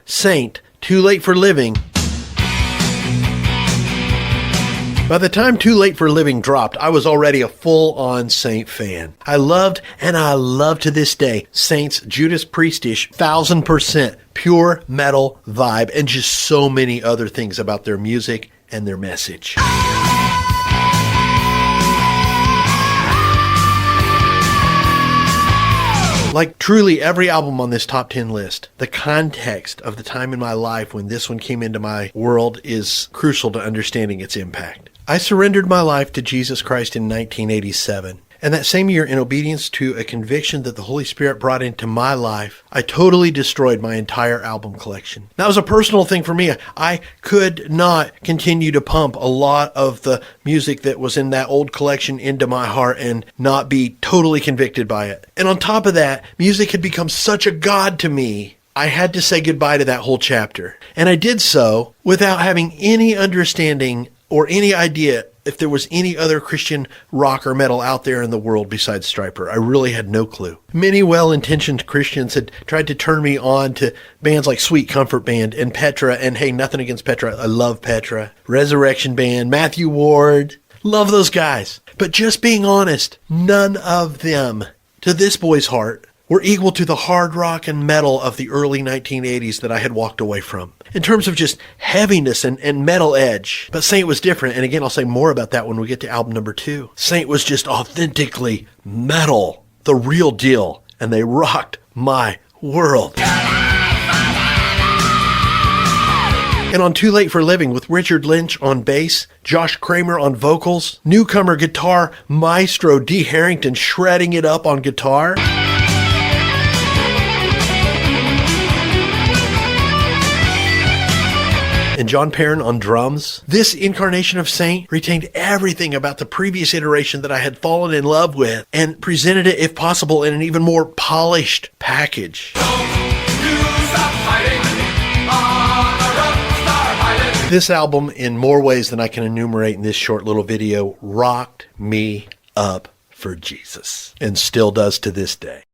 Saint, Too Late for Living. By the time Too Late for Living dropped, I was already a full-on Saint fan. I loved, and I love to this day, Saint's Judas Priestish 1000% pure metal vibe, and just so many other things about their music and their message. Like truly every album on this top 10 list, the context of the time in my life when this one came into my world is crucial to understanding its impact. I surrendered my life to Jesus Christ in 1987. And that same year, in obedience to a conviction that the Holy Spirit brought into my life, I totally destroyed my entire album collection. That was a personal thing for me. I could not continue to pump a lot of the music that was in that old collection into my heart and not be totally convicted by it. And on top of that, music had become such a god to me, I had to say goodbye to that whole chapter. And I did so without having any understanding or any idea if there was any other Christian rock or metal out there in the world besides Stryper. I really had no clue. Many well-intentioned Christians had tried to turn me on to bands like Sweet Comfort Band and Petra, and hey, nothing against Petra. I love Petra. Resurrection Band, Matthew Ward. Love those guys. But just being honest, none of them, to this boy's heart, were equal to the hard rock and metal of the early 1980s that I had walked away from. In terms of just heaviness and metal edge. But Saint was different, and again, I'll say more about that when we get to album number 2. Saint was just authentically metal, the real deal, and they rocked my world. And on Too Late for Living, with Richard Lynch on bass, Josh Kramer on vocals, newcomer guitar maestro Dee Harrington shredding it up on guitar, and John Perrin on drums. This incarnation of Saint retained everything about the previous iteration that I had fallen in love with and presented it, if possible, in an even more polished package. This album, in more ways than I can enumerate in this short little video, rocked me up for Jesus, and still does to this day.